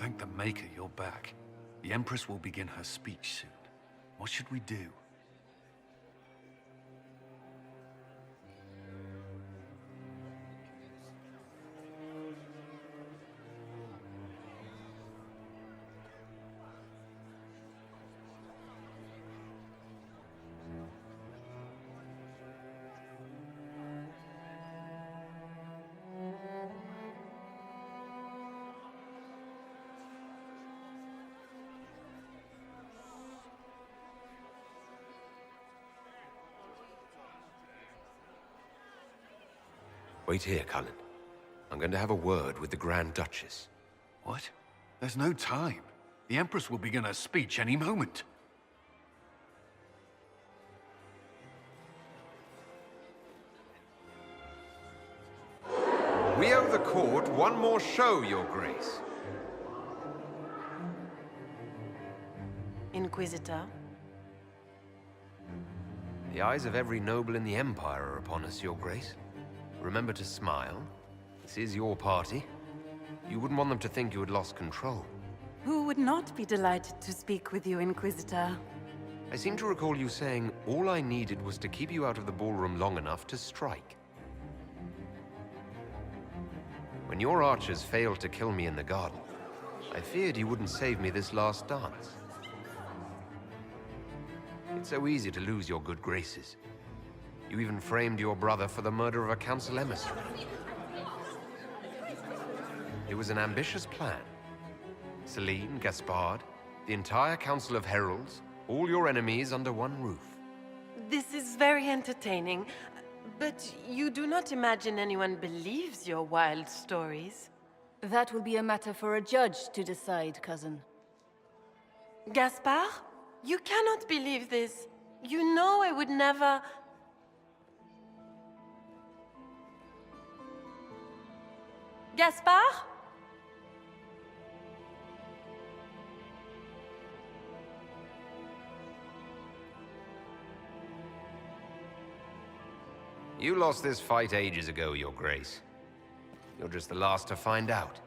Thank the Maker you're back. The Empress will begin her speech soon. What should we do? Wait here, Cullen. I'm going to have a word with the Grand Duchess. What? There's no time. The Empress will begin her speech any moment. We owe the court one more show, Your Grace. Inquisitor? The eyes of every noble in the Empire are upon us, Your Grace. Remember to smile. This is your party. You wouldn't want them to think you had lost control. Who would not be delighted to speak with you, Inquisitor? I seem to recall you saying all I needed was to keep you out of the ballroom long enough to strike. When your archers failed to kill me in the garden, I feared you wouldn't save me this last dance. It's so easy to lose your good graces. You even framed your brother for the murder of a council emissary. It was an ambitious plan. Celine, Gaspard, the entire Council of Heralds, all your enemies under one roof. This is very entertaining, but you do not imagine anyone believes your wild stories? That will be a matter for a judge to decide, cousin. Gaspard? You cannot believe this. You know I would never... Gaspard? You lost this fight ages ago, Your Grace. You're just the last to find out.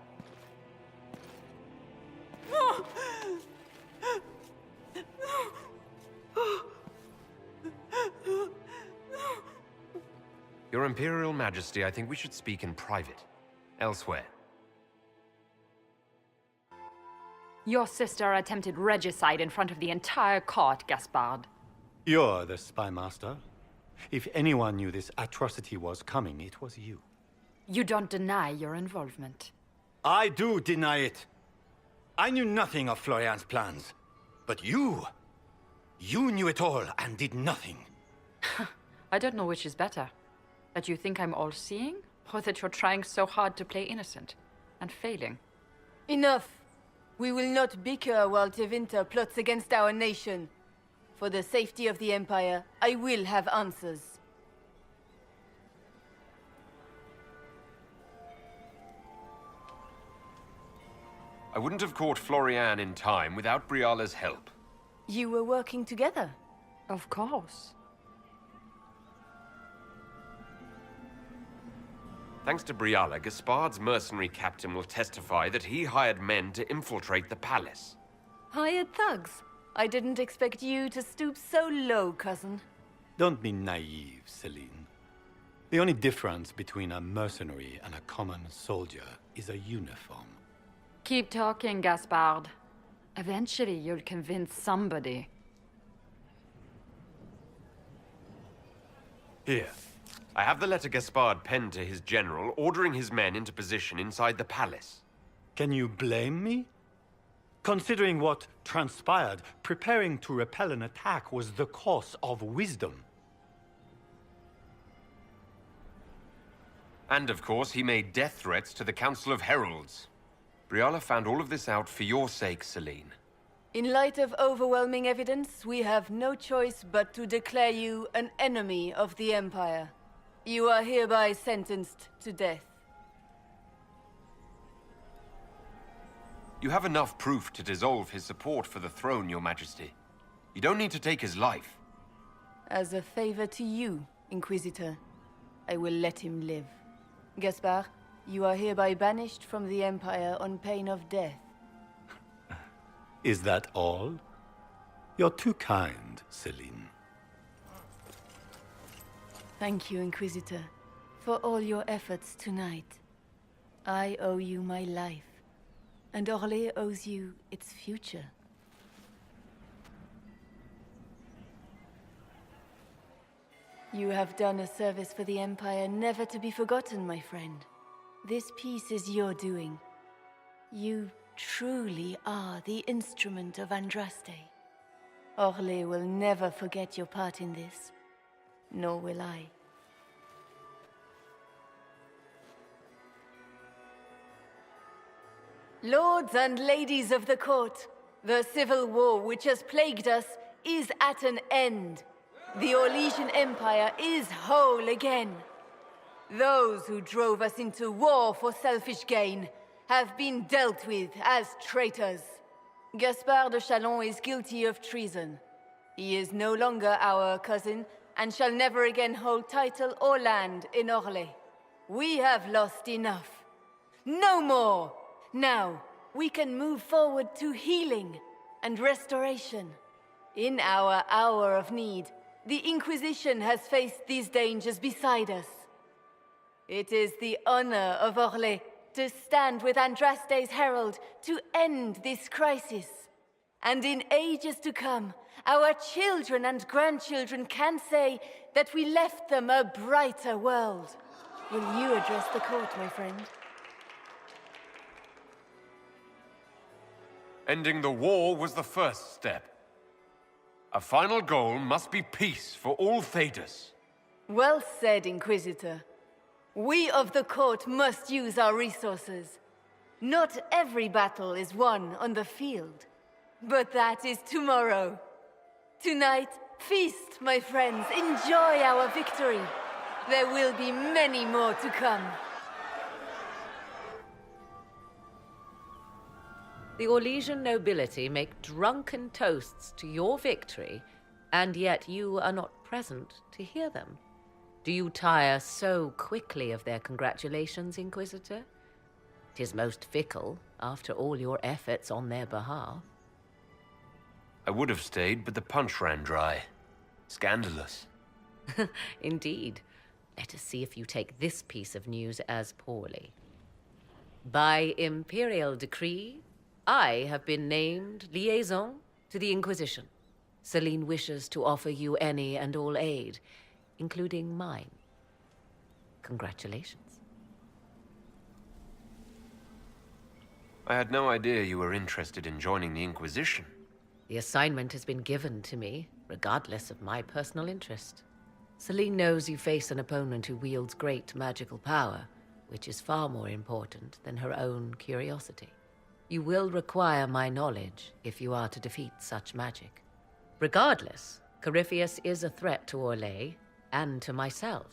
Your Imperial Majesty, I think we should speak in private. Elsewhere. Your sister attempted regicide in front of the entire court, Gaspard. You're the spy master. If anyone knew this atrocity was coming, it was you. You don't deny your involvement. I do deny it. I knew nothing of Florian's plans. But you knew it all and did nothing. I don't know which is better. That you think I'm all-seeing, or that you're trying so hard to play innocent and failing. Enough! We will not bicker while Tevinter plots against our nation. For the safety of the Empire, I will have answers. I wouldn't have caught Florian in time without Briala's help. You were working together? Of course. Thanks to Briala, Gaspard's mercenary captain will testify that he hired men to infiltrate the palace. Hired thugs? I didn't expect you to stoop so low, cousin. Don't be naive, Celine. The only difference between a mercenary and a common soldier is a uniform. Keep talking, Gaspard. Eventually, you'll convince somebody. Here. I have the letter Gaspard penned to his general, ordering his men into position inside the palace. Can you blame me? Considering what transpired, preparing to repel an attack was the course of wisdom. And of course, he made death threats to the Council of Heralds. Briala found all of this out for your sake, Celine. In light of overwhelming evidence, we have no choice but to declare you an enemy of the Empire. You are hereby sentenced to death. You have enough proof to dissolve his support for the throne, Your Majesty. You don't need to take his life. As a favor to you, Inquisitor, I will let him live. Gaspard, you are hereby banished from the Empire on pain of death. Is that all? You're too kind, Celine. Thank you, Inquisitor, for all your efforts tonight. I owe you my life, and Orlais owes you its future. You have done a service for the Empire never to be forgotten, my friend. This piece is your doing. You truly are the instrument of Andraste. Orlais will never forget your part in this, nor will I. Lords and ladies of the court, the civil war which has plagued us is at an end. The Orlesian Empire is whole again. Those who drove us into war for selfish gain have been dealt with as traitors. Gaspard de Chalon is guilty of treason. He is no longer our cousin and shall never again hold title or land in Orlais. We have lost enough. No more! Now, we can move forward to healing and restoration. In our hour of need, the Inquisition has faced these dangers beside us. It is the honor of Orlais to stand with Andraste's herald to end this crisis. And in ages to come, our children and grandchildren can say that we left them a brighter world. Will you address the court, my friend? Ending the war was the first step. A final goal must be peace for all Thedas. Well said, Inquisitor. We of the court must use our resources. Not every battle is won on the field, but that is tomorrow. Tonight, feast, my friends. Enjoy our victory. There will be many more to come. The Orlesian nobility make drunken toasts to your victory, and yet you are not present to hear them. Do you tire so quickly of their congratulations, Inquisitor? 'Tis most fickle, after all your efforts on their behalf. I would have stayed, but the punch ran dry. Scandalous. Indeed. Let us see if you take this piece of news as poorly. By imperial decree, I have been named liaison to the Inquisition. Celine wishes to offer you any and all aid, including mine. Congratulations. I had no idea you were interested in joining the Inquisition. The assignment has been given to me, regardless of my personal interest. Celine knows you face an opponent who wields great magical power, which is far more important than her own curiosity. You will require my knowledge if you are to defeat such magic. Regardless, Corypheus is a threat to Orlais and to myself.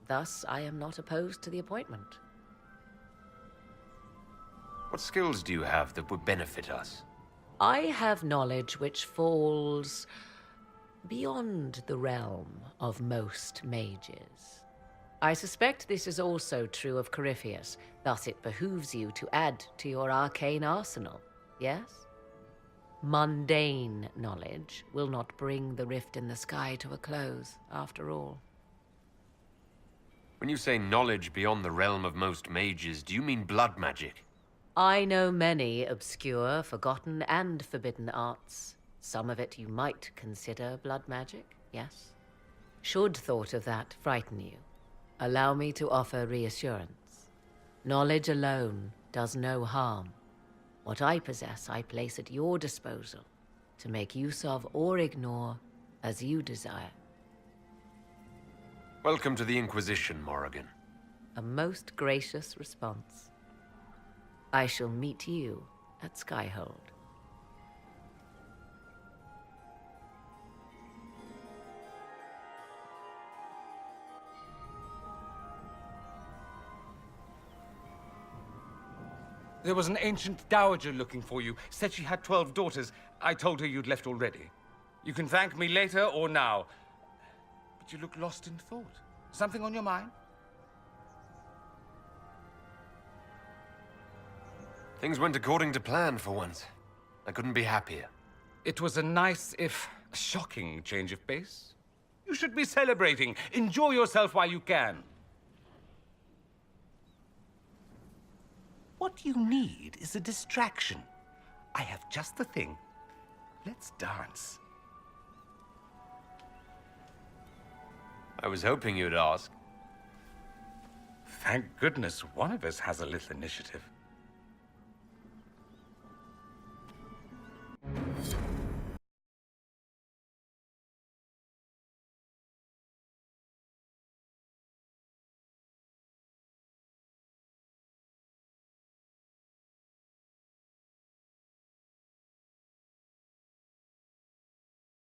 Thus, I am not opposed to the appointment. What skills do you have that would benefit us? I have knowledge which falls beyond the realm of most mages. I suspect this is also true of Corypheus, thus it behooves you to add to your arcane arsenal, yes? Mundane knowledge will not bring the rift in the sky to a close, after all. When you say knowledge beyond the realm of most mages, do you mean blood magic? I know many obscure, forgotten, and forbidden arts. Some of it you might consider blood magic, yes? Should thought of that frighten you, allow me to offer reassurance. Knowledge alone does no harm. What I possess, I place at your disposal to make use of or ignore as you desire. Welcome to the Inquisition, Morrigan. A most gracious response. I shall meet you at Skyhold. There was an ancient dowager looking for you. Said she had 12 daughters. I told her you'd left already. You can thank me later or now. But you look lost in thought. Something on your mind? Things went according to plan for once. I couldn't be happier. It was a nice, if shocking, change of pace. You should be celebrating. Enjoy yourself while you can. What you need is a distraction. I have just the thing. Let's dance. I was hoping you'd ask. Thank goodness one of us has a little initiative.